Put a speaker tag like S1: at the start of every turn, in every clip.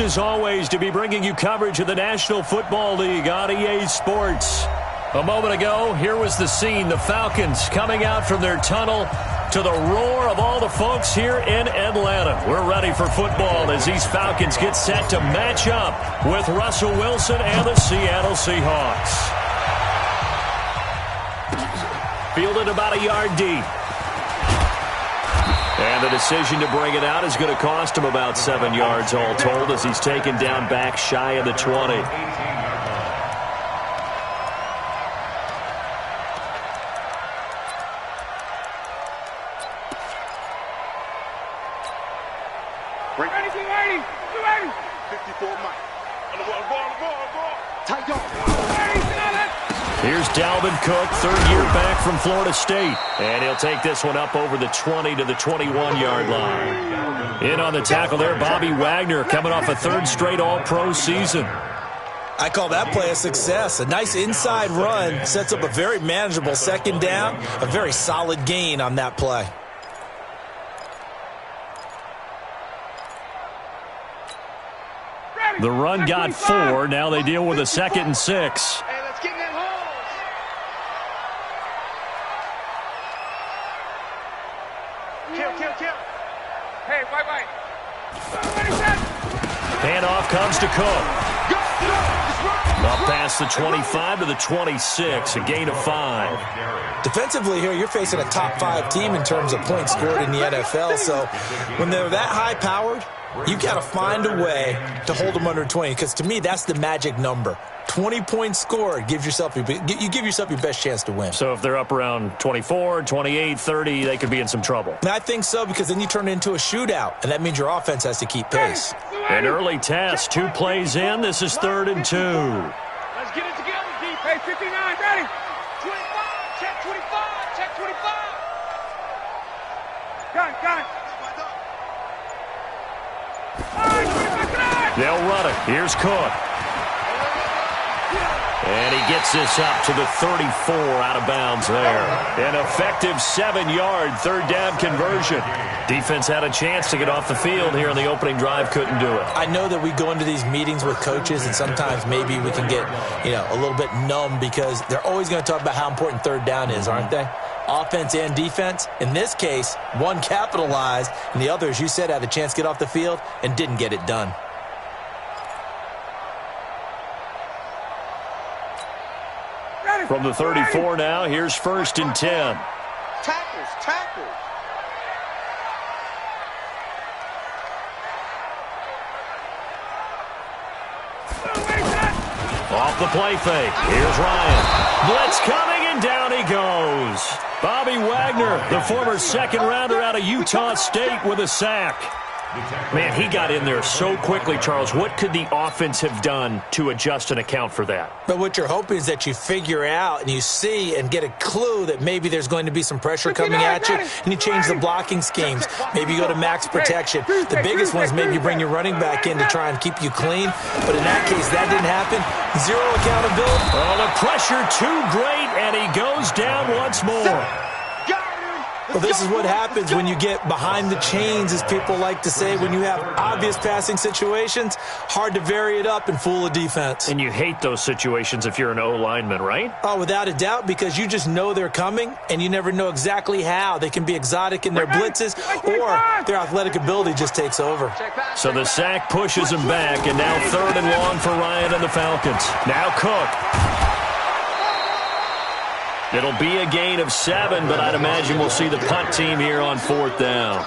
S1: as always, to be bringing you coverage of the National Football League on EA Sports. A moment ago, here was the scene. The Falcons coming out from their tunnel to the roar of all the folks here in Atlanta. We're ready for football as these Falcons get set to match up with Russell Wilson and the Seattle Seahawks. Fielded about a yard deep. And the decision to bring it out is going to cost him about 7 yards all told as he's taken down back shy of the 20. Here's Dalvin Cook, third year back from Florida State. And he'll take this one up over the 20 to the 21-yard line. In on the tackle there, Bobby Wagner coming off a third straight All-Pro season.
S2: I call that play a success. A nice inside run sets up a very manageable second down. A very solid gain on that play.
S1: The run got 4. Now they deal with a 2nd and 6.
S3: Hey, let's get in that hole. Kill. Hey, white.
S1: Handoff comes to Cook. Up past the 25 to the 26, a gain of 5.
S2: Defensively here, you're facing a top 5 team in terms of points scored in the NFL. So when they're that high-powered, you've got to find a way to hold them under 20, because to me, that's the magic number. 20 points scored, you give yourself your best chance to win.
S1: So if they're up around 24, 28, 30, they could be in some trouble.
S2: And I think so, because then you turn it into a shootout, and that means your offense has to keep pace.
S1: An early test, 2 plays in. This is 3rd and 2.
S3: Let's get it together, D. Hey, 59, ready? 25, check 25, check 25. Got it.
S1: They'll run it. Here's Cook. And he gets this up to the 34 out of bounds there. An effective 7-yard third down conversion. Defense had a chance to get off the field here in the opening drive. Couldn't do it.
S2: I know that we go into these meetings with coaches, and sometimes maybe we can get, a little bit numb, because they're always going to talk about how important third down is, aren't they? Offense and defense. In this case, one capitalized, and the other, as you said, had a chance to get off the field and didn't get it done.
S1: From the 34 now, here's 1st and 10.
S3: Tackles.
S1: Off the play fake. Here's Ryan. Blitz coming, and down he goes. Bobby Wagner, the former second-rounder out of Utah State, with a sack. Man, he got in there so quickly, Charles. What could the offense have done to adjust and account for that?
S2: But what you're hoping is that you figure out and you see and get a clue that maybe there's going to be some pressure coming at you, and you change the blocking schemes. Maybe you go to max protection. The biggest one is maybe you bring your running back in to try and keep you clean. But in that case, that didn't happen. Zero accountability.
S1: Oh, the pressure too great, and he goes down once more.
S2: Well, this is what happens when you get behind the chains, as people like to say. When you have obvious passing situations, hard to vary it up and fool a defense.
S1: And you hate those situations if you're an O-lineman, right?
S2: Oh, without a doubt, because you just know they're coming, and you never know exactly how. They can be exotic in their blitzes, or their athletic ability just takes over.
S1: So the sack pushes him back, and now 3rd and long for Ryan and the Falcons. Now Cook. It'll be a gain of 7, but I'd imagine we'll see the punt team here on 4th down.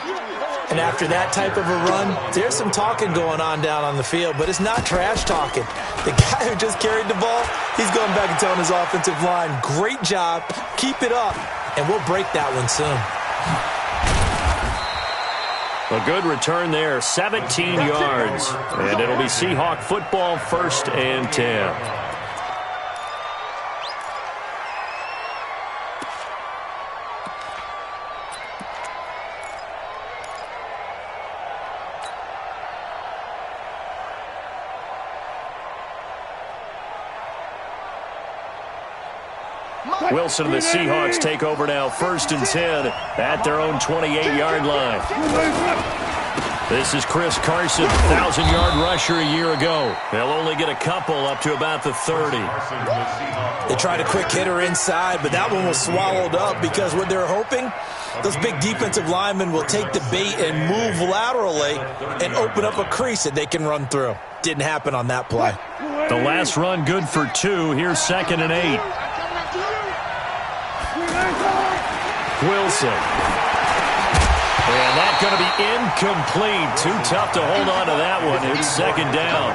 S2: And after that type of a run, there's some talking going on down on the field, but it's not trash talking. The guy who just carried the ball, he's going back and telling his offensive line, great job, keep it up, and we'll break that one soon.
S1: A good return there, 17 yards. And it'll be Seahawk football, 1st and 10. Wilson and the Seahawks take over now, 1st and 10 at their own 28-yard line. This is Chris Carson, 1,000-yard rusher a year ago. They'll only get a couple up to about the 30.
S2: They tried a quick hitter inside, but that one was swallowed up because what they're hoping, those big defensive linemen will take the bait and move laterally and open up a crease that they can run through. Didn't happen on that play.
S1: The last run good for 2. Here's 2nd and 8. Wilson. And that's going to be incomplete. Too tough to hold on to that one. It's 2nd down.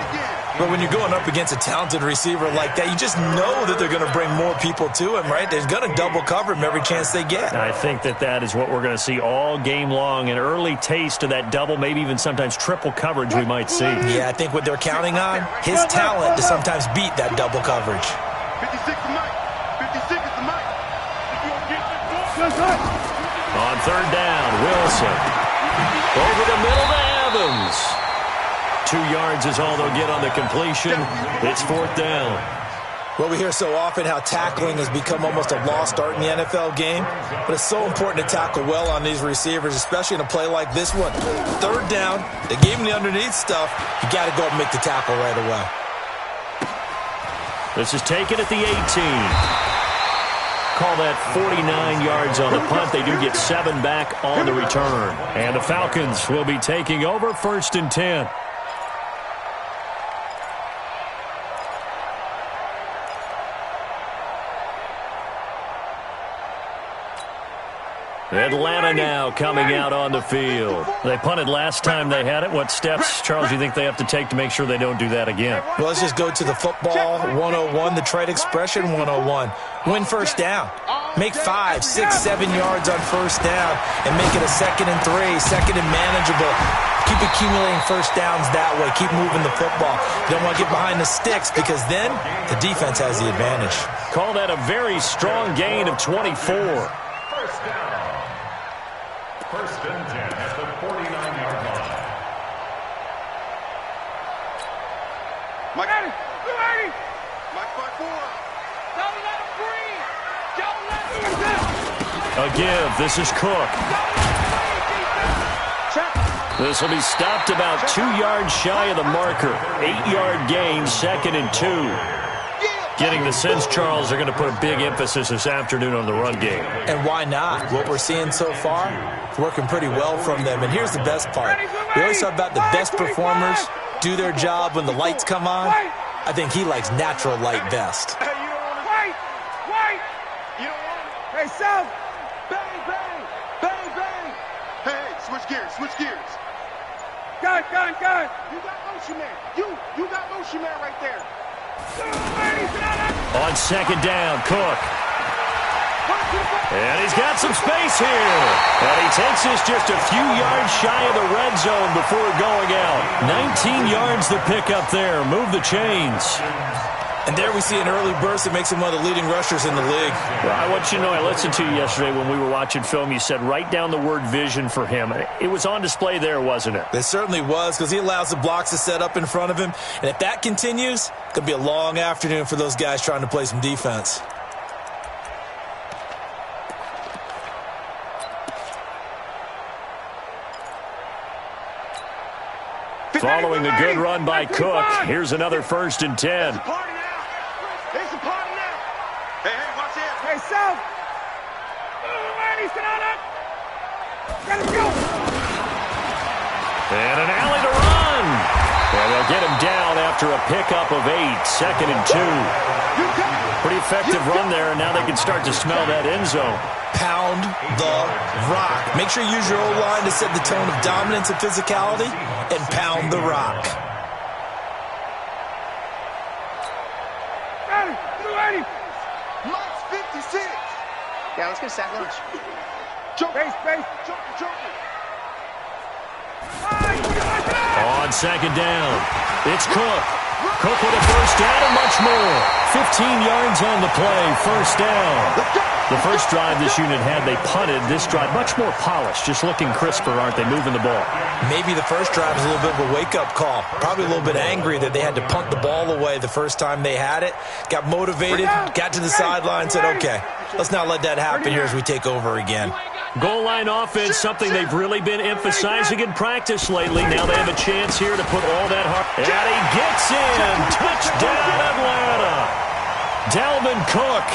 S2: But when you're going up against a talented receiver like that, you just know that they're going to bring more people to him, right? They're going to double cover him every chance they get.
S1: I think that is what we're going to see all game long. An early taste of that double, maybe even sometimes triple coverage we might see.
S2: Yeah, I think what they're counting on, his talent to sometimes beat that double coverage.
S3: 56 to Mike. 56 is the Mike.
S1: On 3rd down, Wilson. Over the middle to Evans. 2 yards is all they'll get on the completion. It's 4th down.
S2: Well, we hear so often how tackling has become almost a lost art in the NFL game, but it's so important to tackle well on these receivers, especially in a play like this one. 3rd down, they gave him the underneath stuff. You got to go and make the tackle right away.
S1: This is taken at the 18. Call that 49 yards on the punt. They do get 7 back on the return. And the Falcons will be taking over 1st and 10. Atlanta now coming out on the field. They punted last time they had it. What steps, Charles, do you think they have to take to make sure they don't do that again?
S2: Well, let's just go to the football 101, the trade expression 101. Win 1st down. Make 5, 6, 7 yards on 1st down and make it a 2nd and 3, 2nd and manageable. Keep accumulating 1st downs that way. Keep moving the football. You don't want to get behind the sticks because then the defense has the advantage.
S1: Call that a very strong gain of 24.
S4: 1st down. 1st and 10 at the 49-yard line.
S3: Mike, you ready? Mike, 5-4. Don't let him breathe. Don't let him breathe.
S1: A give. This is Cook. This will be stopped about 2 yards shy of the marker. 8-yard gain, 2nd and 2. Getting the sense, Charles, they're going to put a big emphasis this afternoon on the run game.
S2: And why not? What we're seeing so far, it's working pretty well from them. And here's the best part. We always talk about the best performers do their job when the lights come on. I think he likes natural light best.
S3: Hey, you don't want to wait. You don't want to. Hey, South. Bang, bang. Bang, bang. Hey, switch gears. Gun. You got motion man. You got motion man right there.
S1: On 2nd down, Cook. And he's got some space here. And he takes this just a few yards shy of the red zone before going out. 19 yards to pick up there. Move the chains.
S2: And there we see an early burst that makes him one of the leading rushers in the league.
S1: Well, I want you to know, I listened to you yesterday when we were watching film. You said write down the word vision for him. It was on display there, wasn't it?
S2: It certainly was, because he allows the blocks to set up in front of him. And if that continues, it's going to be a long afternoon for those guys trying to play some defense.
S1: Following the good run by Cook, here's another 1st and 10.
S3: It's a party now. Hey, watch it. Hey, South. Ladies, get on up. Let him go.
S1: And an alley to run. And they'll get him down after a pickup of 8, 2nd and 2. Pretty effective run there, and now they can start to smell that end zone.
S2: Pound the rock. Make sure you use your O-line to set the tone of dominance and physicality, and pound the rock.
S3: Ready. Mike's 56.
S5: Yeah, let's get a sack lunch.
S3: Jump. Base. Jump.
S1: On 2nd down, it's Cook. Cook with a 1st down and much more. 15 yards on the play, 1st down. The first drive this unit had, they punted. This drive, much more polished, just looking crisper, aren't they, moving the ball?
S2: Maybe the first drive was a little bit of a wake-up call. Probably a little bit angry that they had to punt the ball away the first time they had it. Got motivated, got to the sideline, said, okay, let's not let that happen here as we take over again.
S1: Goal line offense, something they've really been emphasizing in practice lately. Now they have a chance here to put all that heart. And he gets in. Touchdown, Atlanta. Dalvin Cook,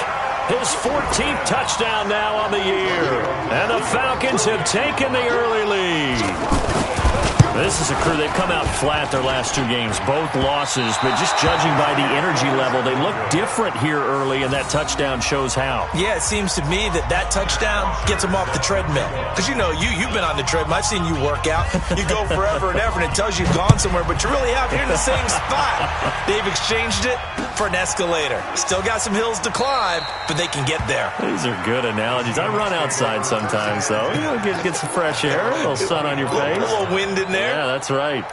S1: his 14th touchdown now on the year. And the Falcons have taken the early lead. This is a crew. They've come out flat their last 2 games, both losses, but just judging by the energy level, they look different here early, and that touchdown shows how.
S2: Yeah, it seems to me that touchdown gets them off the treadmill. Because, you know, you've been on the treadmill. I've seen you work out. You go forever and ever, and it tells you you've gone somewhere, but you're really out here in the same spot. They've exchanged it for an escalator. Still got some hills to climb, but they can get there.
S1: These are good analogies. I run outside sometimes, though. You know, get some fresh air, a little sun on your face.
S2: A little wind in there.
S1: Yeah, that's right.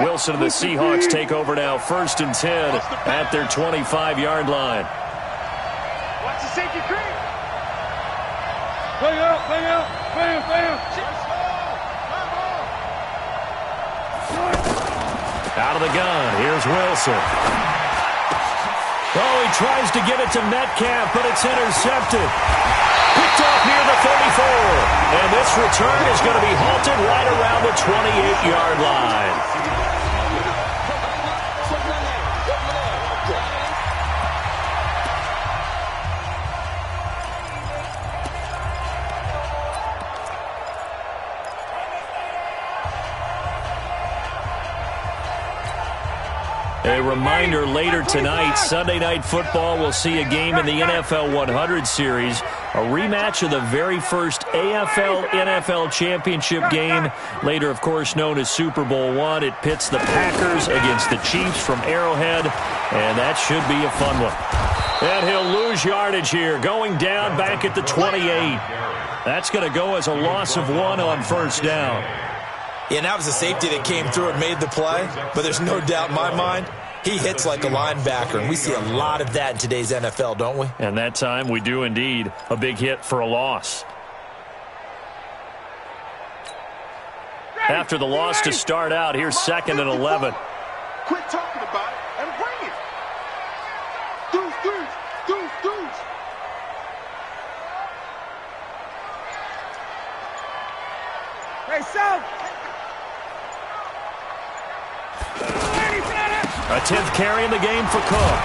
S1: Wilson and the Seahawks take over now, 1st and 10 at their 25-yard line.
S3: Watch the safety creep. Bang out, bang out, bam, bam.
S1: Out of the gun, here's Wilson. Oh, he tries to get it to Metcalf, but it's intercepted. Picked off near the 34. And this return is going to be halted right around the 28-yard line. A reminder, later tonight, Sunday Night Football will see a game in the NFL 100 Series, a rematch of the very first AFL-NFL Championship game, later, of course, known as Super Bowl I. It pits the Packers against the Chiefs from Arrowhead, and that should be a fun one. And he'll lose yardage here, going down back at the 28. That's going to go as a loss of 1 on 1st down.
S2: Yeah, that was a safety that came through and made the play, but there's no doubt in my mind, he hits like a linebacker, and we see a lot of that in today's NFL, don't we?
S1: And that time we do indeed. A big hit for a loss. After the loss to start out, here's 2nd and 11.
S3: Quit talking about it and bring it. Deuce. Hey, South.
S1: A 10th carry in the game for Cook.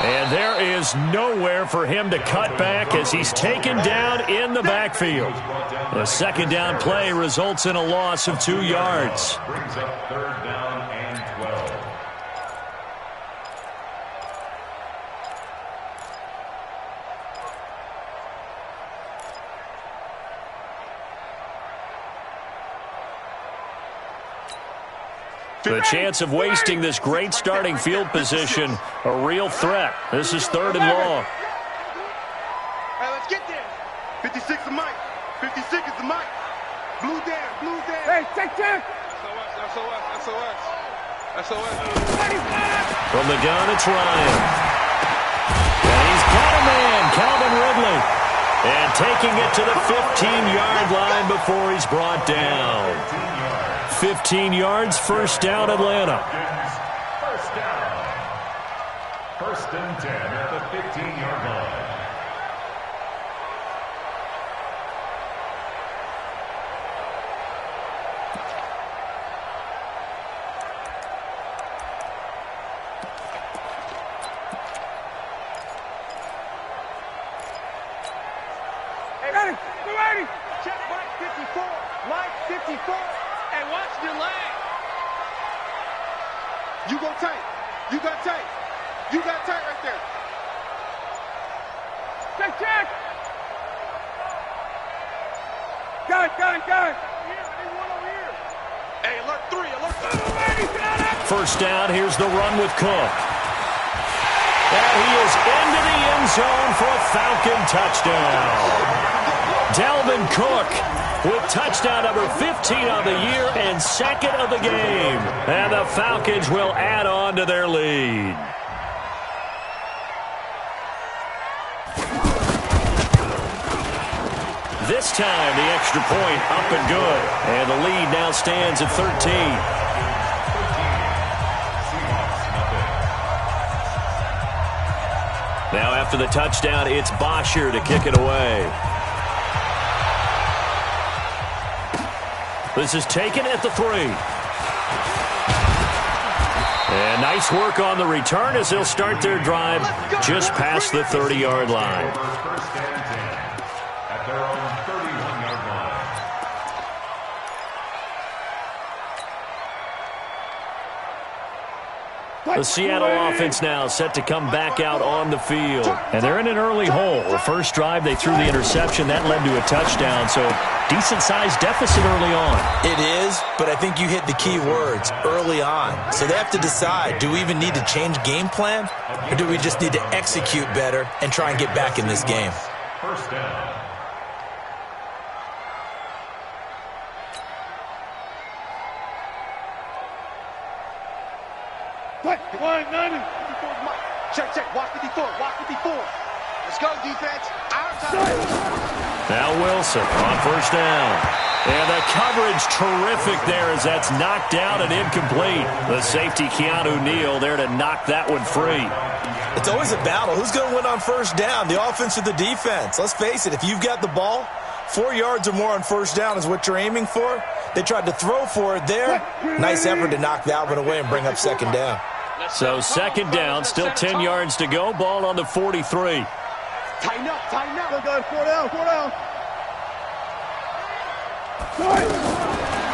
S1: And there is nowhere for him to cut back as he's taken down in the backfield. The 2nd down play results in a loss of 2 yards.
S4: Brings up 3rd down and 12.
S1: The chance of wasting this great starting field position, a real threat. This is 3rd and long.
S3: Hey, let's get there. 56 is Mike. 56 is the Mike. Blue down. Hey, check. SOS.
S1: From the gun, it's Ryan. And he's got a man, Calvin Ridley. And taking it to the 15-yard line before he's brought down. 15 yards, 1st down, Atlanta.
S4: 1st down. 1st and 10 at the 15-yard line.
S3: Hey, ready. Check Mike 54. Mike 54. Hey, watch the leg. You go tight. You got tight right there. Check. Got it. Here, I need one over here. Hey, alert 3.
S1: 1st down, here's the run with Cook. And he is into the end zone for a Falcon touchdown. Dalvin Cook with touchdown number 15 of the year and 2nd of the game. And the Falcons will add on to their lead. This time, the extra point up and good. And the lead now stands at 13. Now after the touchdown, it's Bosher to kick it away. This is taken at the 3. And nice work on the return as they'll start their drive just past the 30-yard line.
S4: First and 10 at their own 31-yard line.
S1: The Seattle offense now set to come back out on the field. And they're in an early hole. The first drive, they threw the interception. That led to a touchdown, so decent-sized deficit early on.
S2: It is, but I think you hit the key words, early on. So they have to decide, do we even need to change game plan, or do we just need to execute better and try and get back in this game?
S4: First down.
S3: Check, check. Watch 54. Watch 54. Let's go, defense. Our time.
S1: Now Wilson on first down. And the coverage terrific there as that's knocked out and incomplete. The safety, Keanu Neal, there to knock that one free.
S2: It's always a battle. Who's going to win on first down, the offense or the defense? Let's face it, if you've got the ball, 4 yards or more on first down is what you're aiming for. They tried to throw for it there. Nice effort to knock that one away and bring up second down.
S1: So second down, still 10 yards to go. Ball on the 43.
S3: Tighten up, tighten up. Go, guys, 4 down, 4 down.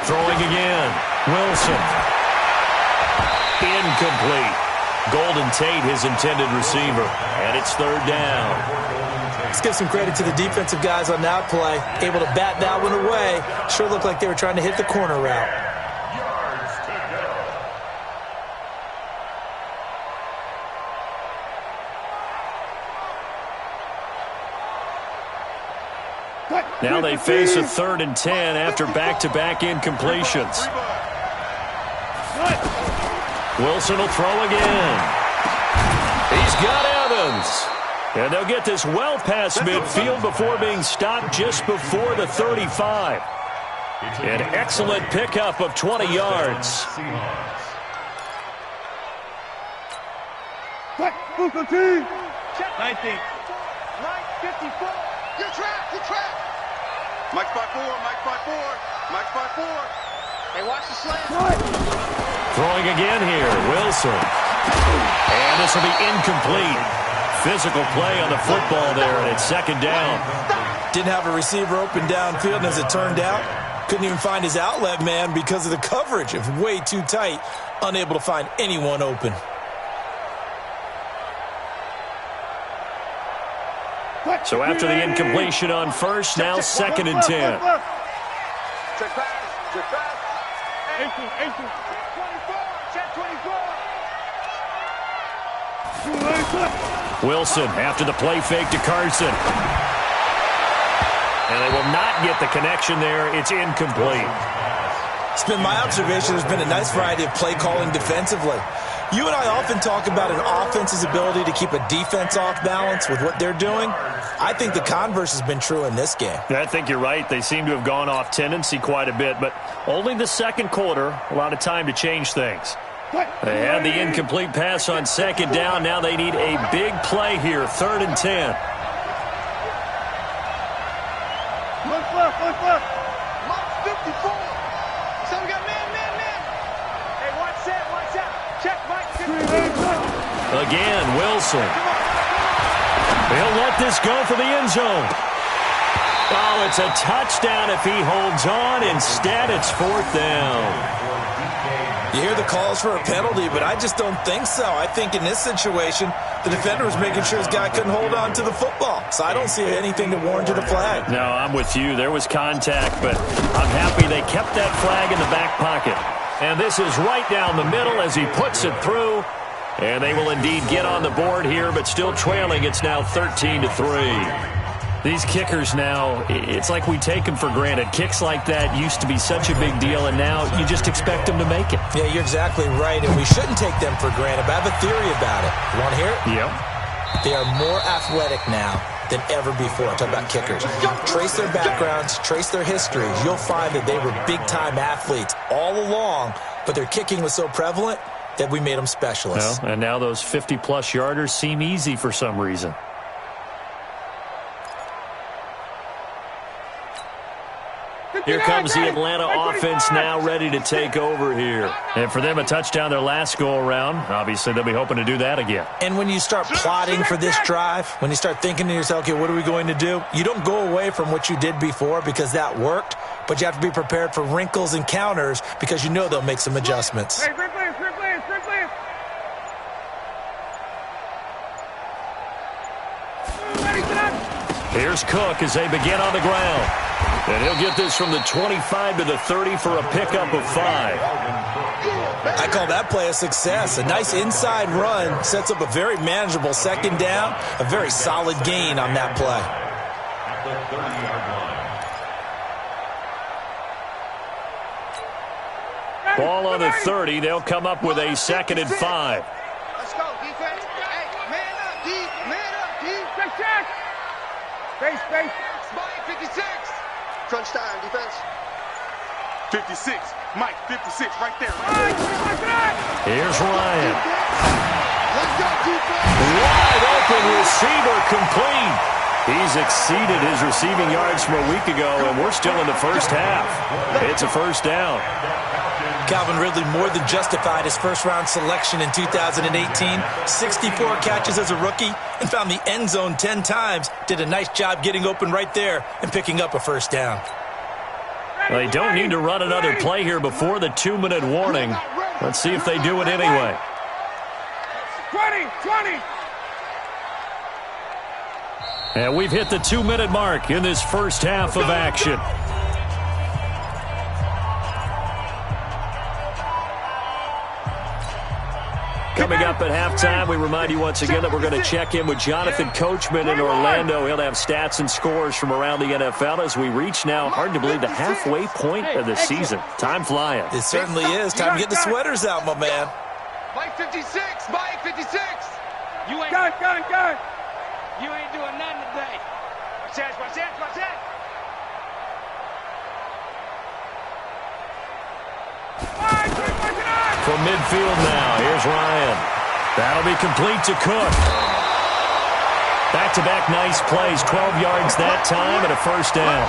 S1: Throwing again. Wilson. Incomplete. Golden Tate, his intended receiver. And it's third down.
S2: Let's give some credit to the defensive guys on that play. Able to bat that one away. Sure looked like they were trying to hit the corner route.
S4: Yards to go.
S1: Now they face a 3rd and 10 after back-to-back incompletions. Wilson will throw again. He's got Evans. And they'll get this well past midfield before being stopped just before the 35. An excellent pickup of 20 yards.
S3: Buka team. 19. Mike, 54. You're trapped, you're trapped. Mike's by 4, Mike's by 4. Mike's by 4. Hey, watch the slant.
S1: Throwing again here, Wilson. And this will be incomplete. Physical play on the football there, and it's second down.
S2: Didn't have a receiver open downfield, and as it turned out, couldn't even find his outlet man because of the coverage. It was way too tight, unable to find anyone open.
S1: So after the incompletion on first, now second and 10.
S3: Check pass, check pass. 18, 24, check 24.
S1: Wilson after the play fake to Carson. And they will not get the connection there. It's incomplete.
S2: It's been my observation there's been a nice variety of play calling defensively. You and I often talk about an offense's ability to keep a defense off balance with what they're doing. I think the converse has been true in this game.
S1: I think you're right. They seem to have gone off tendency quite a bit, but only the second quarter, a lot of time to change things. They had the incomplete pass on second down. Now they need a big play here, 3rd and 10.
S3: Look left, look left. Mike 54. So we got man. Hey, watch out. Check Mike 54.
S1: Again, Wilson. He'll let this go for the end zone. Oh, it's a touchdown if he holds on. Instead, it's 4th down.
S2: You hear the calls for a penalty, but I just don't think so. I think in this situation, the defender was making sure his guy couldn't hold on to the football. So I don't see anything to warrant to the flag.
S1: No, I'm with you. There was contact, but I'm happy they kept that flag in the back pocket. And this is right down the middle as he puts it through. And they will indeed get on the board here, but still trailing. It's now 13-3. These kickers now, it's like we take them for granted. Kicks like that used to be such a big deal, and now you just expect them to make it.
S2: Yeah, you're exactly right, and we shouldn't take them for granted, but I have a theory about it. You want to hear it?
S1: Yep.
S2: They are more athletic now than ever before. I'm talking about kickers. Trace their backgrounds, trace their histories. You'll find that they were big-time athletes all along, but their kicking was so prevalent that we made them specialists.
S1: Well, and now those 50-plus yarders seem easy for some reason. Here comes the Atlanta offense now ready to take over here. And for them, a touchdown their last go-around. Obviously, they'll be hoping to do that again.
S2: And when you start plotting for this drive, when you start thinking to yourself, okay, what are we going to do? You don't go away from what you did before because that worked, but you have to be prepared for wrinkles and counters because you know they'll make some adjustments.
S3: Hey, quick please.
S1: Here's Cook as they begin on the ground. And he'll get this from the 25 to the 30 for a pickup of 5.
S2: I call that play a success. A nice inside run sets up a very manageable second down, a very solid gain on that play.
S4: At the 30-yard line.
S1: Ball on the 30. They'll come up with a 2nd and 5.
S5: Let's go, defense. Hey, man up, D. Man up, D.
S3: Check. Space.
S5: Mike, 56. Crunch time, defense.
S3: 56. Mike, 56, right there.
S1: Here's Ryan.
S5: Let's go, defense.
S1: Wide open receiver complete. He's exceeded his receiving yards from a week ago, and we're still in the first half. It's a first down.
S2: Calvin Ridley more than justified his first-round selection in 2018. 64 catches as a rookie and found the end zone 10 times. Did a nice job getting open right there and picking up a first down.
S1: Well, they don't need to run another play here before the 2-minute warning. Let's see if they do it anyway.
S3: 20.
S1: And we've hit the 2-minute mark in this first half of action. Coming up at halftime, we remind you once again that we're going to check in with Jonathan Coachman in Orlando. He'll have stats and scores from around the NFL as we reach now, hard to believe, the halfway point of the season. Time flying.
S2: It certainly is. Time to get the sweaters out, my man.
S5: Mike, 56. Mike, 56.
S3: You ain't gun.
S5: You ain't doing nothing today. Watch that.
S1: From midfield now, here's Ryan. That'll be complete to Cook. Back-to-back nice plays, 12 yards that time and a first down.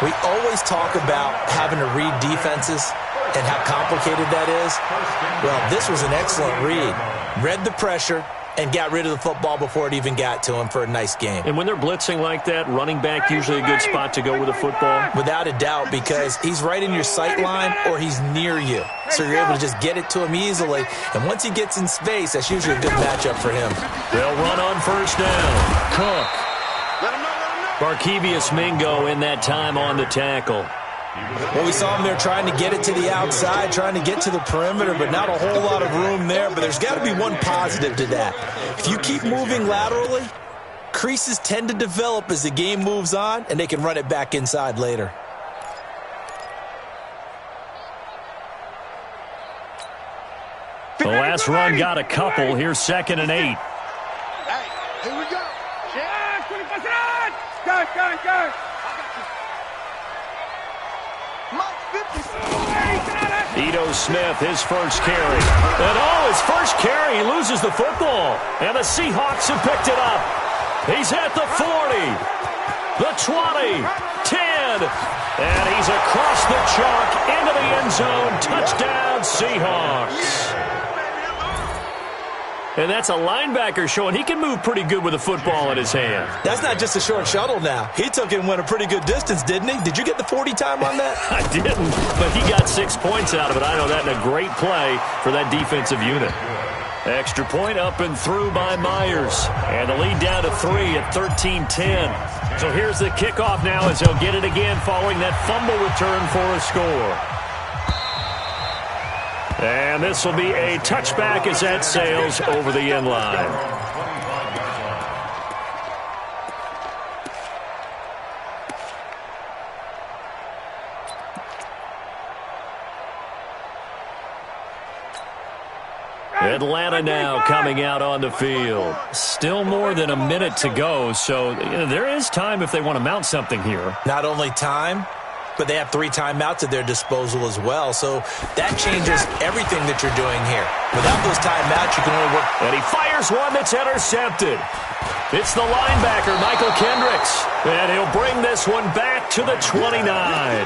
S2: We always talk about having to read defenses and how complicated that is. Well, this was an excellent read. Read the pressure and got rid of the football before it even got to him for a nice game.
S1: And when they're blitzing like that, running back usually a good spot to go with the football?
S2: Without a doubt, because he's right in your sight line or he's near you. So you're able to just get it to him easily. And once he gets in space, that's usually a good matchup for him.
S1: They'll run on first down. Cook. Barkevius Mingo in that time on the tackle.
S2: Well, we saw him there trying to get it to the outside, trying to get to the perimeter, but not a whole lot of room there. But there's got to be one positive to that. If you keep moving laterally, creases tend to develop as the game moves on, and they can run it back inside later.
S1: The last run got a couple. Here's 2nd and 8.
S5: Hey, here we go.
S3: Gun.
S5: Mike, 56.
S1: Ito Smith, his first carry. And his first carry, he loses the football. And the Seahawks have picked it up. He's at the 40, the 20, 10, and he's across the chalk into the end zone. Touchdown, Seahawks. And that's a linebacker showing he can move pretty good with a football in his hand.
S2: That's not just a short shuttle now. He took it and went a pretty good distance, didn't he? Did you get the 40 time on that?
S1: I didn't, but he got 6 points out of it. I know that in a great play for that defensive unit. Extra point up and through by Myers. And the lead down to 3 at 13-10. So here's the kickoff now as he'll get it again following that fumble return for a score. And this will be a touchback as that sails over the end line. Atlanta now coming out on the field. Still more than a minute to go, so there is time if they want to mount something here.
S2: Not only time, but they have 3 timeouts at their disposal as well, so that changes everything that you're doing here. Without those timeouts, you can only work.
S1: And he fires one that's intercepted. It's the linebacker, Michael Kendricks, and he'll bring this one back to the 29.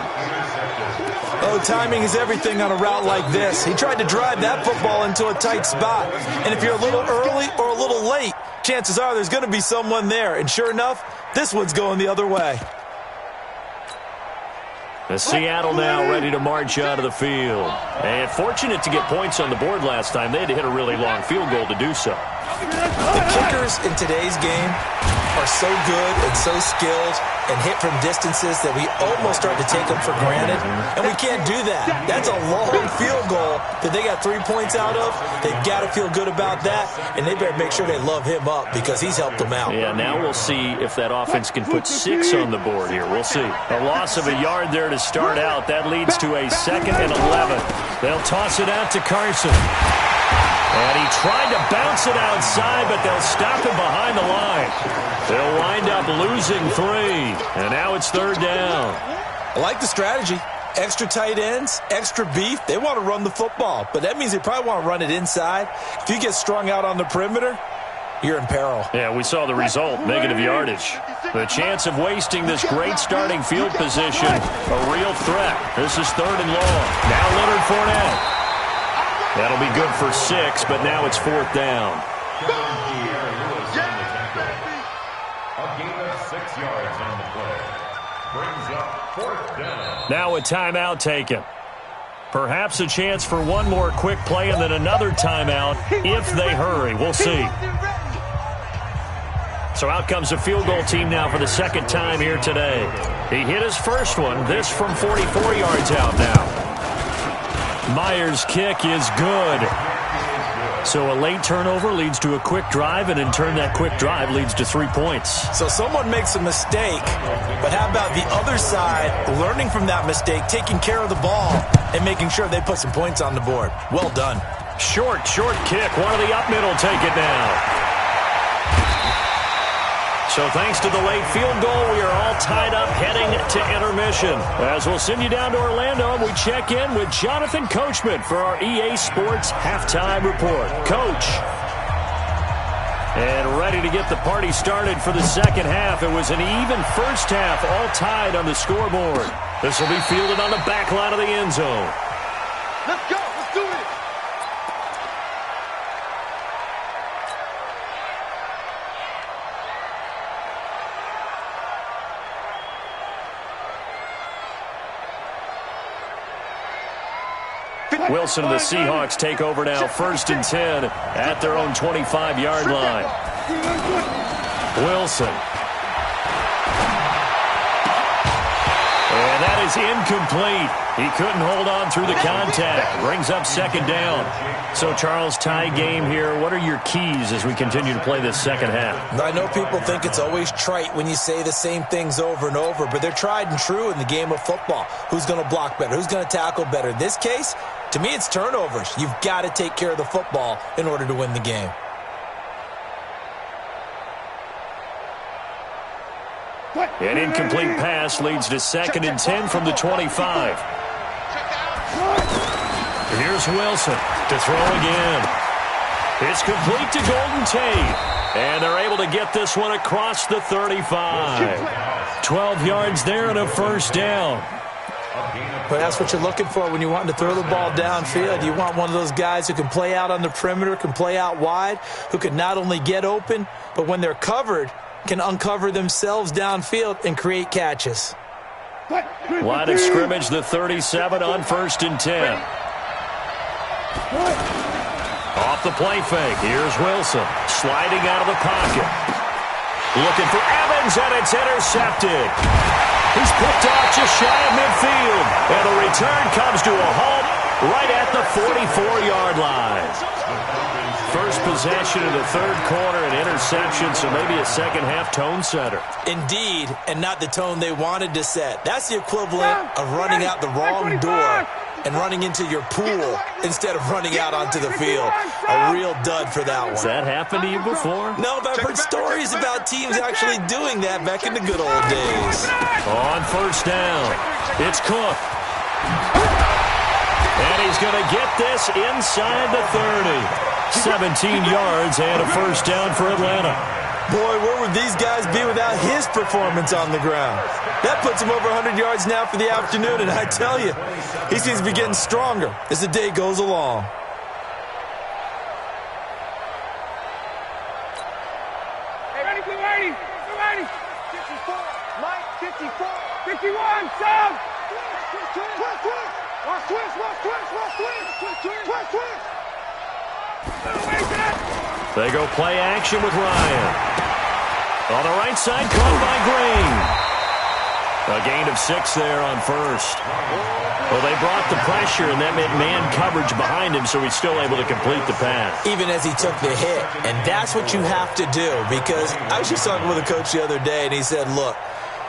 S2: Oh, timing is everything on a route like this. He tried to drive that football into a tight spot. And if you're a little early or a little late, chances are there's going to be someone there. And sure enough, this one's going the other way.
S1: The Seattle now ready to march out of the field. And fortunate to get points on the board last time. They had to hit a really long field goal to do so.
S2: The kickers in today's game are so good and so skilled and hit from distances that we almost start to take them for granted. And we can't do that. That's a long field goal that they got 3 points out of. They've got to feel good about that, and they better make sure they love him up because he's helped them out.
S1: Yeah, now we'll see if that offense can put 6 on the board here. We'll see. A loss of a yard there to start out. That leads to a 2nd and 11. They'll toss it out to Carson. And he tried to bounce it outside, but they'll stop him behind the line. They'll wind up losing 3. And now it's 3rd down.
S2: I like the strategy. Extra tight ends, extra beef. They want to run the football, but that means they probably want to run it inside. If you get strung out on the perimeter, you're in peril.
S1: Yeah, we saw the result, negative yardage. The chance of wasting this great starting field position, a real threat. This is 3rd and long. Now Leonard Fournette. That'll be good for 6, but now it's 4th down.
S4: A gain of 6 yards on the play. Brings up 4th down.
S1: Now a timeout taken. Perhaps a chance for one more quick play and then another timeout if they hurry. We'll see. So out comes a field goal team now for the 2nd time here today. He hit his first one, this from 44 yards out now. Myers' kick is good. So a late turnover leads to a quick drive, and in turn that quick drive leads to 3 points.
S2: So someone makes a mistake, but how about the other side learning from that mistake, taking care of the ball, and making sure they put some points on the board? Well done.
S1: Short kick. One of the up middle take it now. So thanks to the late field goal, we are all tied up heading to intermission. As we'll send you down to Orlando, we check in with Jonathan Coachman for our EA Sports Halftime Report. Coach. And ready to get the party started for the 2nd half. It was an even first half, all tied on the scoreboard. This will be fielded on the back line of the end zone.
S3: Let's go. Let's do it.
S1: Wilson and the Seahawks take over now, 1st and 10 at their own 25-yard line. Wilson. And that is incomplete. He couldn't hold on through the contact. Brings up 2nd down. So, Charles, tie game here. What are your keys as we continue to play this 2nd half?
S2: I know people think it's always trite when you say the same things over and over, but they're tried and true in the game of football. Who's going to block better? Who's going to tackle better? In this case, to me, it's turnovers. You've got to take care of the football in order to win the game.
S1: An incomplete pass leads to 2nd and 10 from the 25. Here's Wilson to throw again. It's complete to Golden Tate. And they're able to get this one across the 35. 12 yards there and a 1st down.
S2: But that's what you're looking for when you want to throw the ball downfield. You want one of those guys who can play out on the perimeter, can play out wide, who can not only get open, but when they're covered, can uncover themselves downfield and create catches.
S1: Line of scrimmage, the 37 on 1st and 10. Off the play fake. Here's Wilson sliding out of the pocket. Looking for Evans, and it's intercepted. He's picked off just shy of midfield. And the return comes to a halt right at the 44-yard line. First possession of the 3rd quarter, an interception, so maybe a 2nd half tone setter.
S2: Indeed, and not the tone they wanted to set. That's the equivalent of running out the wrong door and running into your pool instead of running out onto the field. A real dud for that one.
S1: Has that happened to you before?
S2: No, but I've heard stories about teams actually doing that back in the good old days.
S1: On first down, it's Cook. And he's going to get this inside the 30. 17 yards and a first down for Atlanta.
S2: Boy, where would these guys be without his performance on the ground? That puts him over 100 yards now for the afternoon, and I tell you, he seems to be getting stronger as the day goes along.
S3: Hey, ready, get ready. Get ready. 54. Mike, 54. 51, Sam. Twist. Watch twist.
S1: They go play action with Ryan. On the right side, caught by Green. A gain of 6 there on first. Well, they brought the pressure, and that meant man coverage behind him, so he's still able to complete the pass.
S2: Even as he took the hit, and that's what you have to do, because I was just talking with a coach the other day, and he said, look,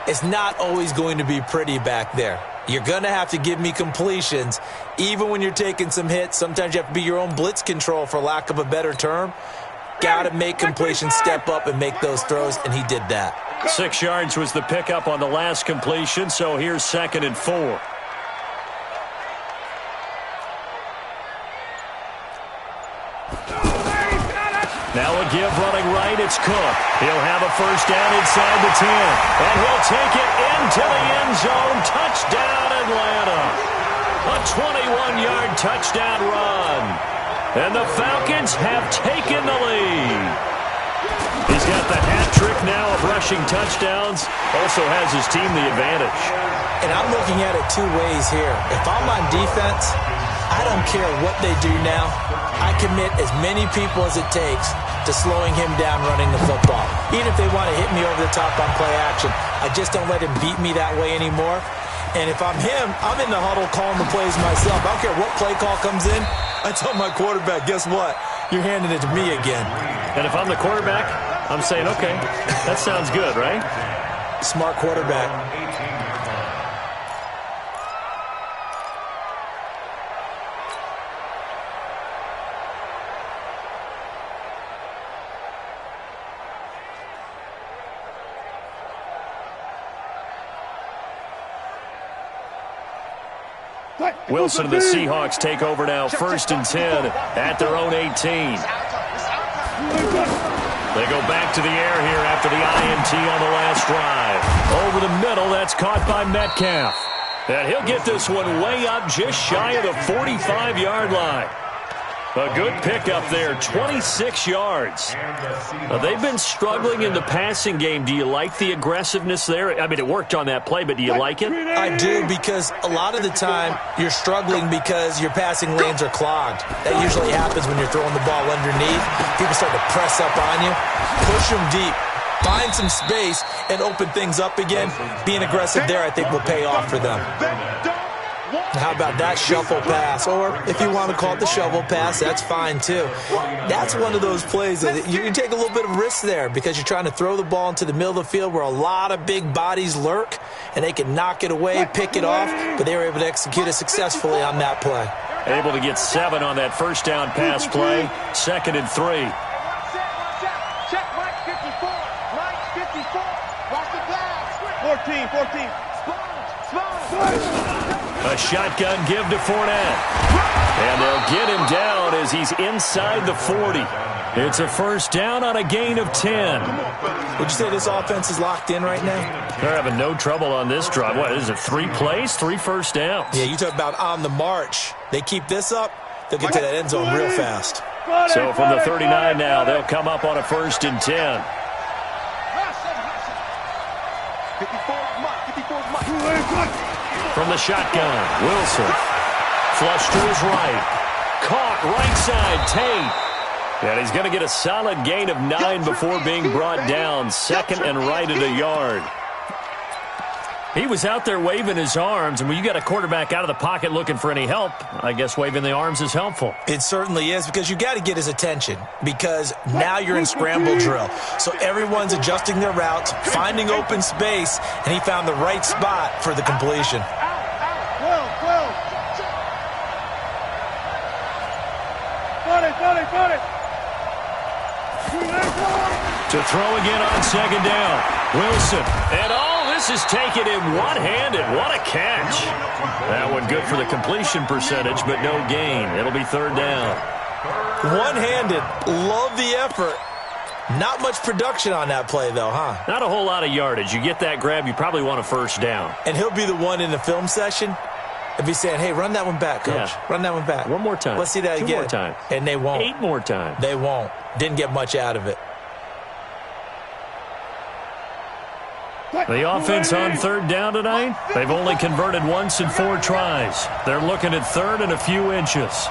S2: it's not always going to be pretty back there. You're going to have to give me completions, even when you're taking some hits. Sometimes you have to be your own blitz control, for lack of a better term. Got to make completions, step up, and make those throws, and he did that.
S1: 6 yards was the pickup on the last completion, so here's 2nd and 4. Now a give running right, it's Cook. He'll have a first down inside the 10, and he'll take it into the end zone. Touchdown, Atlanta. A 21-yard touchdown run. And the Falcons have taken the lead. He's got the hat trick now of rushing touchdowns. Also has his team the advantage.
S2: And I'm looking at it 2 ways here. If I'm on defense, I don't care what they do now. I commit as many people as it takes to slowing him down running the football. Even if they want to hit me over the top on play action, I just don't let him beat me that way anymore. And if I'm him, I'm in the huddle calling the plays myself. I don't care what play call comes in. I tell my quarterback, guess what? You're handing it to me again.
S1: And if I'm the quarterback, I'm saying, okay, that sounds good, right?
S2: Smart quarterback.
S1: Wilson and the Seahawks take over now, 1st and 10 at their own 18. They go back to the air here after the INT on the last drive. Over the middle, that's caught by Metcalf. And he'll get this one way up just shy of the 45-yard line. A good pickup there, 26 yards. They've been struggling in the passing game. Do you like the aggressiveness there? I mean, it worked on that play, but do you like it?
S2: I do, because a lot of the time you're struggling because your passing lanes are clogged. That usually happens when you're throwing the ball underneath. People start to press up on you. Push them deep. Find some space and open things up again. Being aggressive there, I think, will pay off for them. How about that shuffle pass? Or if you want to call it the shovel pass, that's fine too. That's one of those plays that you can take a little bit of risk there, because you're trying to throw the ball into the middle of the field where a lot of big bodies lurk, and they can knock it away, pick it off, but they were able to execute it successfully on that play.
S1: Able to get 7 on that first down pass play. 2nd and 3.
S3: Check Mike 54. Mike 54. Watch the glass. 14. Sponge.
S1: A shotgun give to Fournette. And they'll get him down as he's inside the 40. It's a first down on a gain of 10.
S2: Would you say this offense is locked in right now?
S1: They're having no trouble on this drive. What is it, 3 plays, 3 first downs?
S2: Yeah, you talk about on the march. They keep this up, they'll get to that end zone real fast.
S1: So from the 39 now, they'll come up on a 1st and 10.
S3: 54.
S1: From the shotgun, Wilson. Flush to his right. Caught right side, Tate. And he's going to get a solid gain of 9 before being brought down. 2nd and right at a yard. He was out there waving his arms, and when you got a quarterback out of the pocket looking for any help, I guess waving the arms is helpful.
S2: It certainly is, because you got to get his attention, because now you're in scramble drill. So everyone's adjusting their routes, finding open space, and he found the right spot for the completion.
S1: To throw again on second down. Wilson. And this is taken in one-handed. What a catch. That one good for the completion percentage, but no gain. It'll be third down.
S2: One-handed. Love the effort. Not much production on that play, though, huh?
S1: Not a whole lot of yardage. You get that grab, you probably want a first down.
S2: And he'll be the one in the film session and be saying, hey, run that one back, Coach.
S1: Yeah.
S2: Run that one back.
S1: One more time.
S2: Let's see that again.
S1: 2 more times.
S2: And they won't.
S1: 8 more times.
S2: They won't. Didn't get much out of it.
S1: The offense on third down tonight, they've only converted once in 4 tries. They're looking at third and a few inches.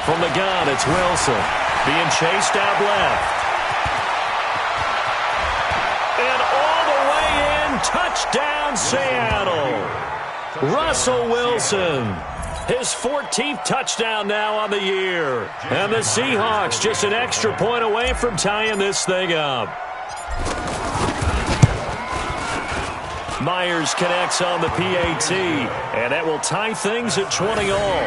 S1: From the gun, it's Wilson. Being chased out left. And all the way in, touchdown Seattle. Russell Wilson. His 14th touchdown now on the year. And the Seahawks just an extra point away from tying this thing up. Myers connects on the PAT, and that will tie things at 20 all.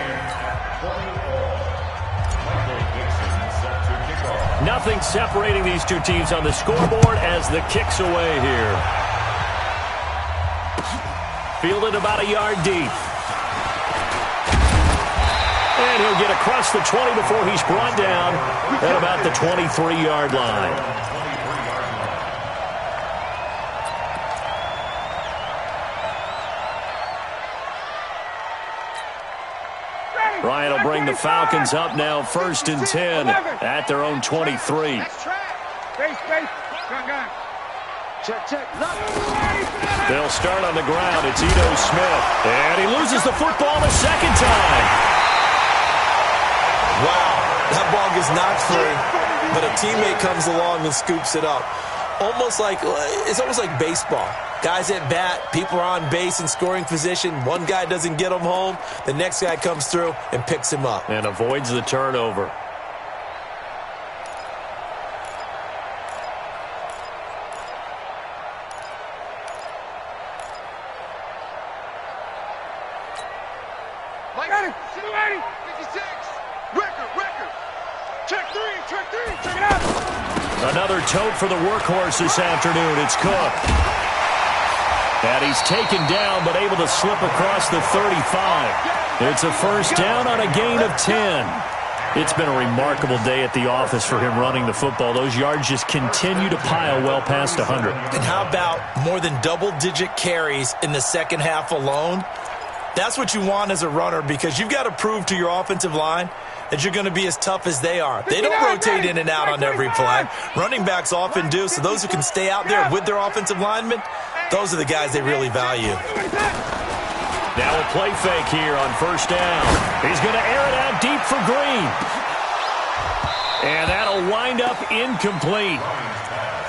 S1: Nothing separating these two teams on the scoreboard as the kick's away here. Fielded about a yard deep. And he'll get across the 20 before he's brought down at about the 23-yard line. Ryan will bring the Falcons up now 1st and 10 at their own 23. They'll start on the ground. It's Ito Smith. And he loses the football the second time.
S2: Wow, that ball gets knocked free, but a teammate comes along and scoops it up. It's almost like baseball. Guys at bat, people are on base in scoring position. One guy doesn't get him home. The next guy comes through and picks him up.
S1: And avoids the turnover. Another tote for the workhorse this afternoon. It's Cook. And he's taken down but able to slip across the 35. It's a first down on a gain of 10. It's been a remarkable day at the office for him running the football. Those yards just continue to pile well past 100.
S2: And how about more than double-digit carries in the second half alone? That's what you want as a runner, because you've got to prove to your offensive line that you're going to be as tough as they are. They don't rotate in and out on every play. Running backs often do, so those who can stay out there with their offensive linemen, those are the guys they really value.
S1: Now a play fake here on first down. He's going to air it out deep for Green. And that'll wind up incomplete.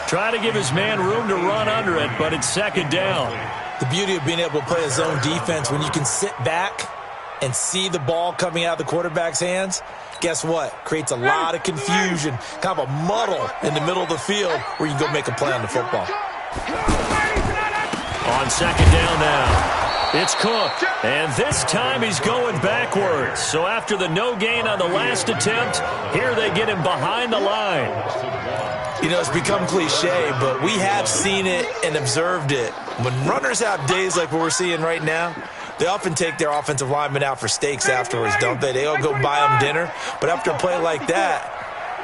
S1: Try to give his man room to run under it, but it's second down.
S2: The beauty of being able to play a zone defense, when you can sit back and see the ball coming out of the quarterback's hands, guess what? Creates a lot of confusion, kind of a muddle in the middle of the field where you can go make a play on the football.
S1: On second down now, it's Cook. And this time he's going backwards. So after the no gain on the last attempt, here they get him behind the line.
S2: You know, it's become cliche, but we have seen it and observed it. When runners have days like what we're seeing right now, they often take their offensive linemen out for steaks afterwards, don't they? They all go buy them dinner. But after a play like that,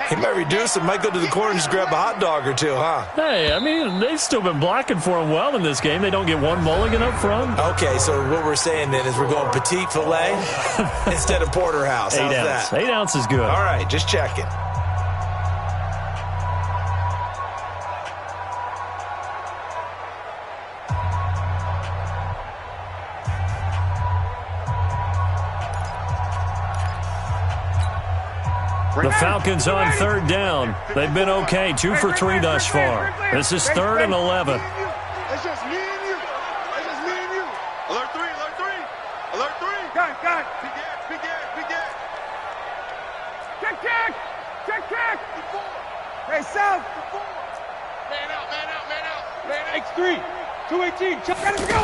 S2: he might reduce and might go to the corner and just grab a hot dog or two, huh?
S1: Hey, I mean, they've still been blocking for him well in this game. They don't get one mulligan up front.
S2: Okay, so what we're saying then is we're going petite filet instead of porterhouse. How's that?
S1: 8 ounce is good.
S2: All right, just checking.
S1: The Falcons on third down. They've been okay, 2 for 3 thus far. This is 3rd and 11.
S3: It's just me and you. It's just me and you. Alert 3, alert 3. Alert 3. Got it. Big gas. Check. Hey, South. Man out. X3. 218. Check, gotta go.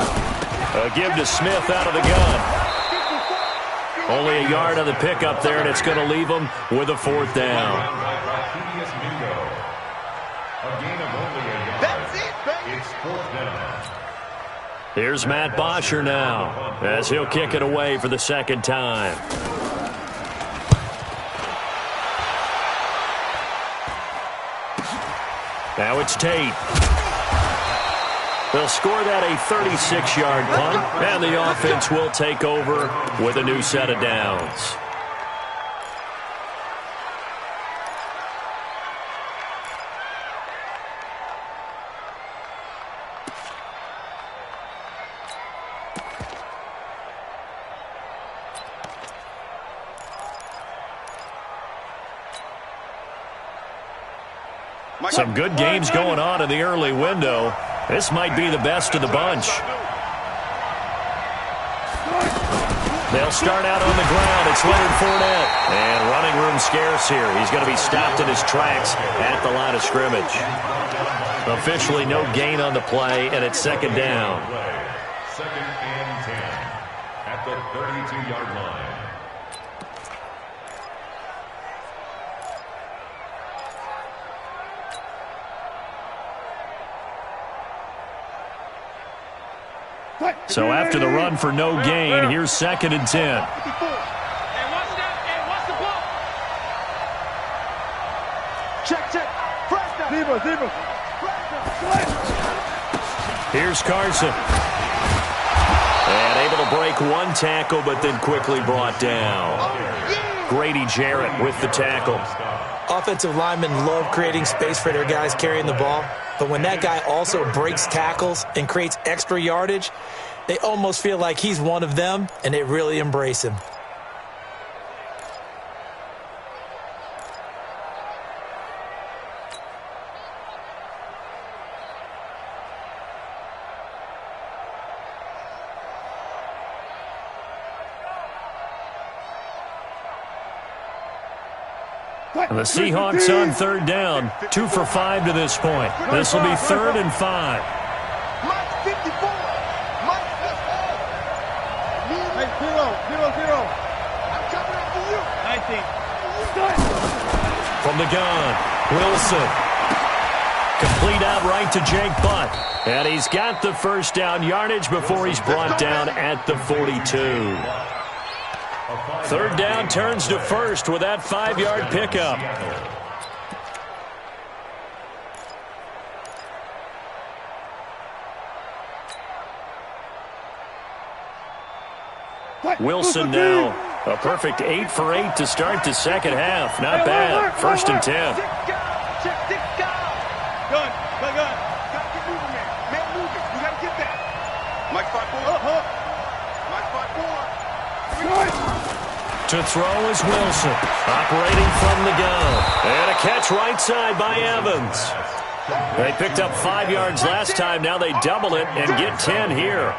S1: A give to Smith out of the gun. Only a yard on the pickup there, and it's going to leave them with a fourth down.
S4: It's fourth down.
S1: Here's Matt Bosher now, as he'll kick it away for the second time. Now it's Tate. They'll score that a 36-yard punt, and the offense will take over with a new set of downs. Some good games going on in the early window. This might be the best of the bunch. They'll start out on the ground. It's Leonard Fournette. And running room scarce here. He's going to be stopped in his tracks at the line of scrimmage. Officially no gain on the play, and it's second down.
S4: Second and 10 at the 32-yard line.
S1: So after the run for no gain, here's second and 10. Here's Carson. And able to break one tackle, but then quickly brought down. Grady Jarrett with the tackle.
S2: Offensive linemen love creating space for their guys carrying the ball, but when that guy also breaks tackles and creates extra yardage, they almost feel like he's one of them, and they really embrace him.
S1: And the Seahawks on third down, 2 for 5 to this point. This will be 3rd and 5. From the gun, Wilson. Complete out right to Jake Butt. And he's got the first down yardage before he's brought down at the 42. Third down turns to first with that 5-yard pickup. Wilson now. A perfect 8 for 8 to start the second half. Not bad. First and 10.
S3: Gun. Gotta get moving, man. Man moving. You gotta get that. Mike 5-4. Mike 5-4.
S1: To throw is Wilson, operating from the gun. And a catch right side by Evans. They picked up 5 yards last time. Now they double it and get 10 here.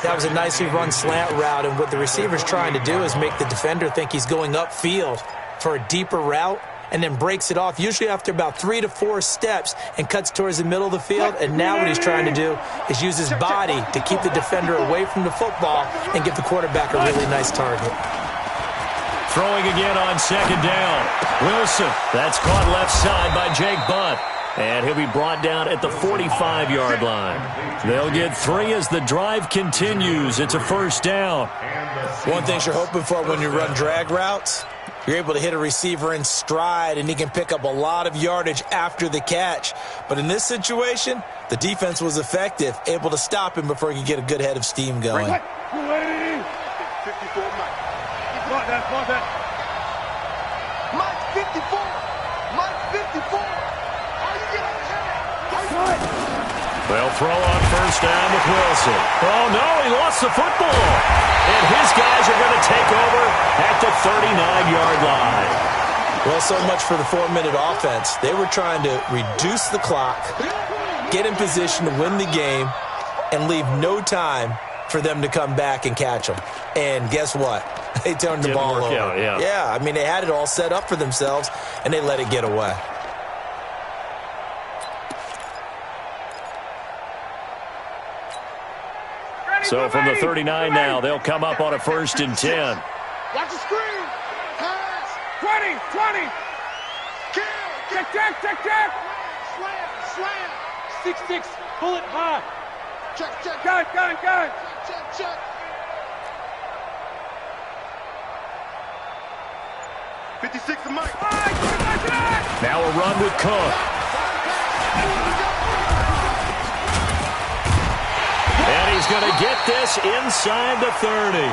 S2: That was a nicely run slant route, and what the receiver's trying to do is make the defender think he's going upfield for a deeper route, and then breaks it off, usually after about 3 to 4 steps, and cuts towards the middle of the field. And now what he's trying to do is use his body to keep the defender away from the football and give the quarterback a really nice target.
S1: Throwing again on second down. Wilson, that's caught left side by Jake Butt. And he'll be brought down at the 45-yard line. They'll get 3 as the drive continues. It's a first down.
S2: One thing you're hoping for when you run drag routes, you're able to hit a receiver in stride, and he can pick up a lot of yardage after the catch. But in this situation, the defense was effective, able to stop him before he could get a good head of steam going.
S3: 54 Mike. Mike 54. Mike 54.
S1: They'll throw on first down with Wilson. Oh, no, he lost the football. And his guys are going to take over at the 39-yard line.
S2: Well, so much for the 4-minute offense. They were trying to reduce the clock, get in position to win the game, and leave no time for them to come back and catch them. And guess what? They turned the ball over. Yeah, I mean, they had it all set up for themselves, and they let it get away.
S1: So from the 39 now, they'll come up on a 1st and 10.
S3: Watch the screen. Pass.
S5: 20, 20.
S3: Kill.
S5: Check.
S3: Slam.
S5: 6-6. Bullet high.
S3: Check.
S5: Gun.
S3: Check. $56 to Mike.
S1: Now a run with Cook. And he's going to get this inside the 30.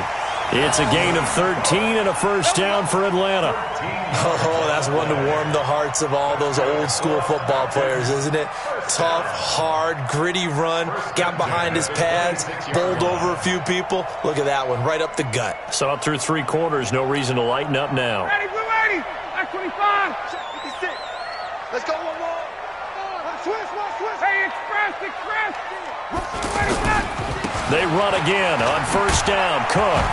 S1: It's a gain of 13 and a first down for Atlanta.
S2: Oh, that's one to warm the hearts of all those old school football players, isn't it? Tough, hard, gritty run. Got behind his pads, bowled over a few people. Look at that one, right up the gut.
S1: So up through 3 quarters, no reason to lighten up now.
S5: Ready, blue 80. That's 25.
S3: 56. Let's go one more. Swiss.
S5: Hey, express.
S1: They run again on first down. Cook.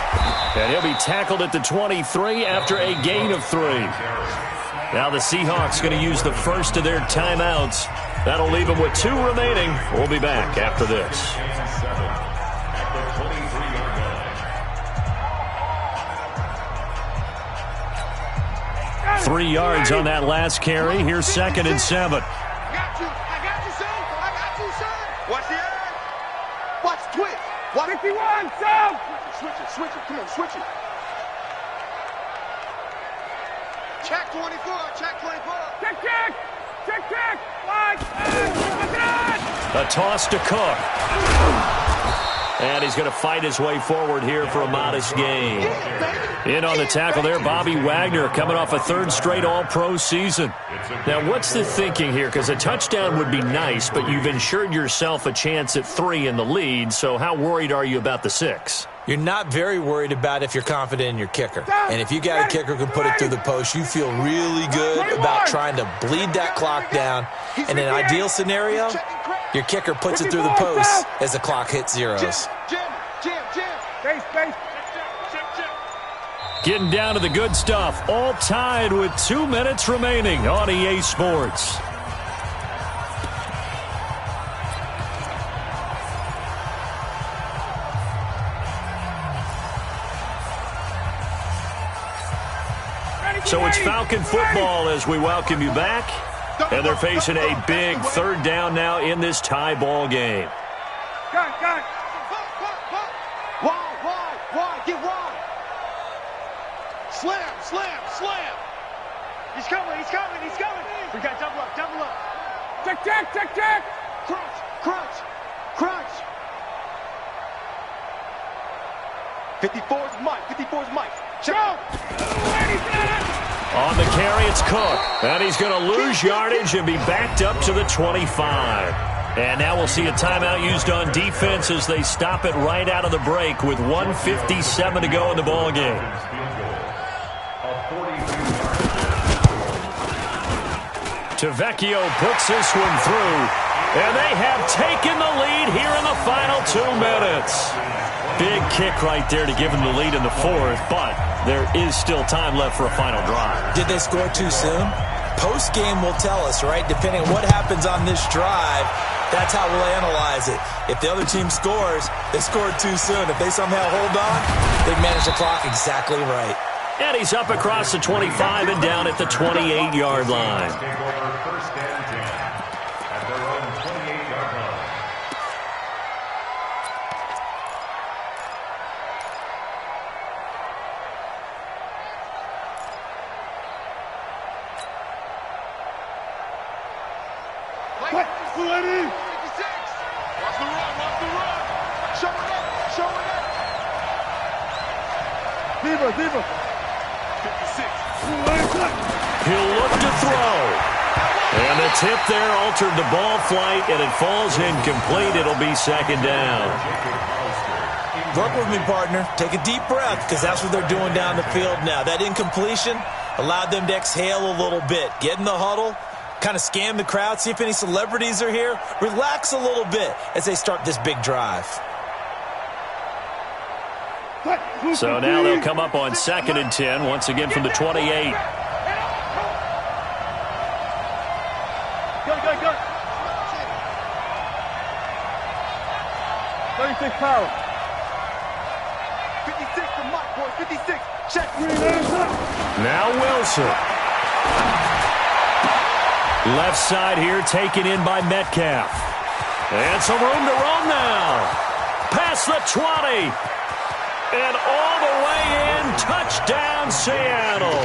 S1: And he'll be tackled at the 23 after a gain of 3. Now the Seahawks going to use the first of their timeouts. That'll leave them with 2 remaining. We'll be back after this. 3 yards on that last carry. Here's 2nd and 7.
S3: I got you, son. Watch the eye. Watch the twitch.
S5: 51, son.
S3: Switch it. Come on, switch it. Check 24.
S5: Check.
S1: A toss to Cook. And he's going to fight his way forward here for a modest gain. In on the tackle there, Bobby Wagner, coming off a 3rd straight All-Pro season. Now, what's the thinking here? Because a touchdown would be nice, but you've ensured yourself a chance at 3 in the lead, so how worried are you about the 6?
S2: You're not very worried about if you're confident in your kicker. And if you got a kicker who can put it through the post, you feel really good about trying to bleed that clock down. In an ideal scenario, your kicker puts it through the post as the clock hits zeros.
S3: Jam.
S5: Space.
S1: Getting down to the good stuff. All tied with 2 minutes remaining on EA Sports. So it's Falcon football as we welcome you back. And they're facing a big 3rd down now in this tie ball game.
S5: Gun.
S3: Wide. Get wide. Slam. He's coming. We got double up.
S5: Check.
S3: Crunch. 54's Mike.
S5: Go.
S1: On the carry, it's Cook. And he's going to lose yardage and be backed up to the 25. And now we'll see a timeout used on defense as they stop it right out of the break with 1:57 to go in the ballgame. Tavecchio puts this one through. And they have taken the lead here in the final 2 minutes. Big kick right there to give them the lead in the 4th, but there is still time left for a final drive.
S2: Did they score too soon? Post-game will tell us, right? Depending on what happens on this drive, that's how we'll analyze it. If the other team scores, they scored too soon. If they somehow hold on, they've managed the clock exactly right.
S1: And he's up across the 25 and down at the 28-yard line.
S5: Diva.
S3: 56.
S1: He'll look to throw. And the tip there altered the ball flight, and it falls incomplete. It'll be 2nd down.
S2: Work with me, partner. Take a deep breath, because that's what they're doing down the field now. That incompletion allowed them to exhale a little bit. Get in the huddle, kind of scan the crowd, see if any celebrities are here. Relax a little bit as they start this big drive.
S1: So now they'll come up on 2nd and 10, once again from the 28.
S5: Go. 36 power.
S3: 56 to Mike, boys. 56. Check.
S1: Now Wilson. Left side here taken in by Metcalf. And some room to run now. Past the 20. And all the way in. Touchdown, Seattle.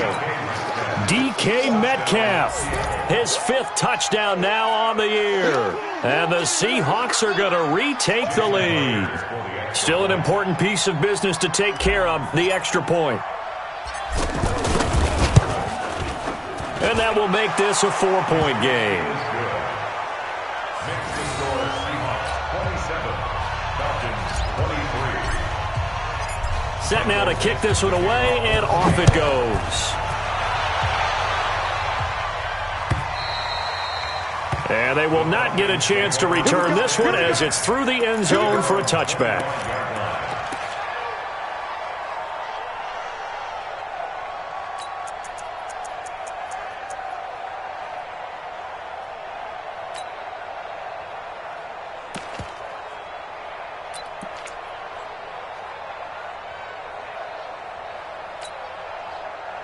S1: DK Metcalf. His 5th touchdown now on the year. And the Seahawks are going to retake the lead. Still an important piece of business to take care of, the extra point. And that will make this a 4-point game.
S4: Makes the score Seahawks 27, Falcons 23.
S1: Set now to kick this one away, and off it goes. And they will not get a chance to return this one as it's through the end zone for a touchback.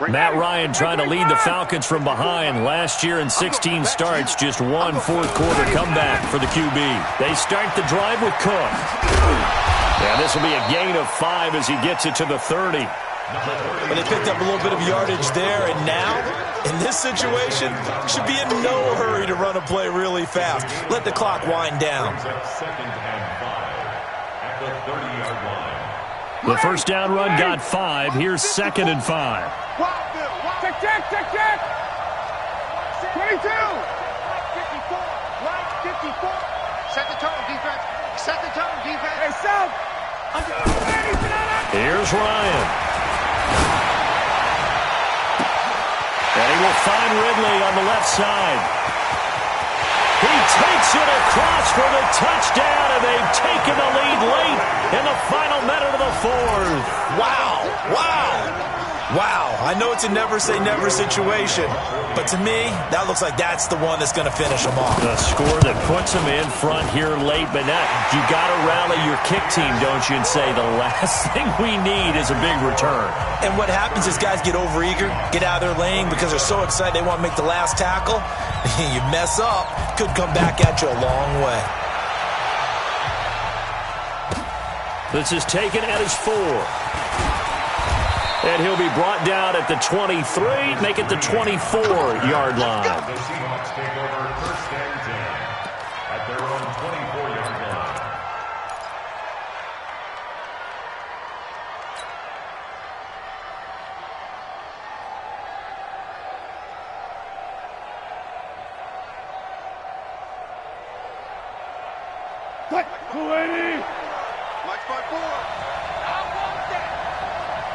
S1: Matt Ryan trying to lead the Falcons from behind. Last year in 16 starts, just one fourth-quarter comeback for the QB. They start the drive with Cook. And this will be a gain of 5 as he gets it to the 30.
S2: But they picked up a little bit of yardage there, and now, in this situation, should be in no hurry to run a play really fast. Let the clock wind down.
S4: Second and 5 at the 30-yard line.
S1: The first down run got 5. Here's 2nd and 5.
S3: Check. 22. 54. Right 54. Set the tone, defense. Set the tone, defense. Hey, South.
S1: Here's Ryan. And he will find Ridley on the left side. He takes it across for the touchdown, and they've taken the lead late in the final minute of the 4th.
S2: Wow, I know it's a never-say-never situation, but to me, that looks like that's the one that's going to finish them off.
S1: The score that puts them in front here late, but now you got to rally your kick team, don't you, and say the last thing we need is a big return.
S2: And what happens is guys get overeager, get out of their lane because they're so excited they want to make the last tackle. You mess up, could come back at you a long way.
S1: This is taken at his 4. And he'll be brought down at the 23, make it the 24-yard line.
S4: The Seahawks take over 1st and 10 at their own 24-yard line.
S3: What? 280. Watch my 4. I want that.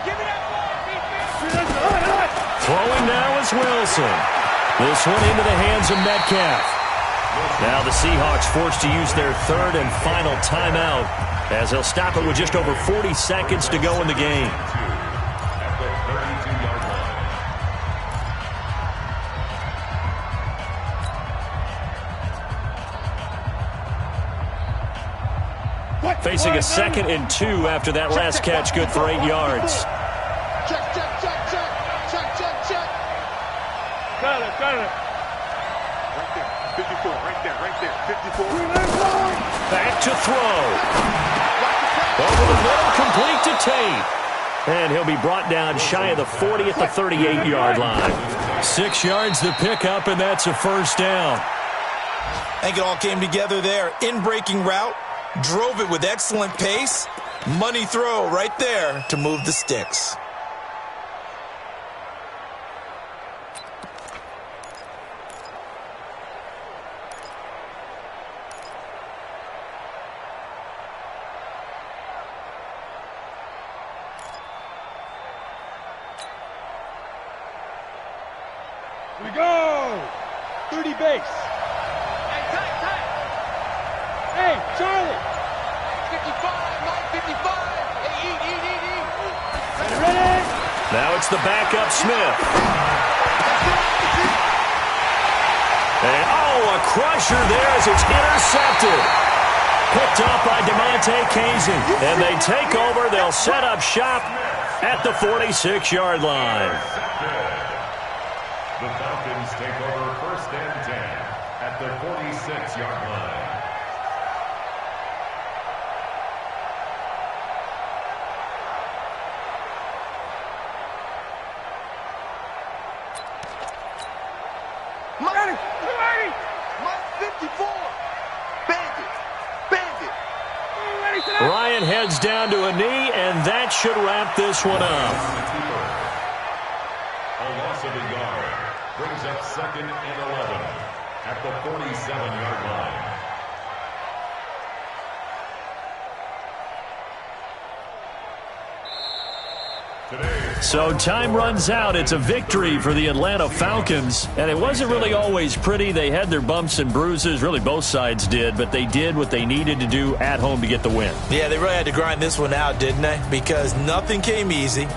S3: Give me that ball, defense.
S1: Throwing now is Wilson. This one into the hands of Metcalf. Now the Seahawks forced to use their 3rd and final timeout as they'll stop it with just over 40 seconds to go in the game.
S4: At the 32-yard line.
S1: Facing a 2nd and 2 after that last catch, good for 8 yards.
S3: Check. Got it. Right there. 54. Right there. 54.
S1: Back to throw. Over the middle, complete to Tate. And he'll be brought down shy of the 40 at the 38-yard line. 6 yards the pickup, and that's a first down.
S2: I think it all came together there. In-breaking route, drove it with excellent pace. Money throw right there to move the sticks.
S3: We go. 30 base. Hey, tight. Hey, Charlie. 55, Mike, 55. Hey, eat. Ready?
S1: Now it's the backup Smith. And, a crusher there as it's intercepted. Picked up by DeMonte Kazin. And they take over. They'll set up shop at the 46-yard line.
S4: The Falcons take over 1st and 10 at the 46-yard line.
S1: Ryan heads down to a knee, and that should wrap this one up.
S4: A loss of a yard brings up 2nd and 11 at the 47-yard line.
S1: So time runs out. It's a victory for the Atlanta Falcons, and it wasn't really always pretty. They had their bumps and bruises. Really, both sides did, but they did what they needed to do at home to get the win.
S2: Yeah, they really had to grind this one out, didn't they? Because nothing came easy.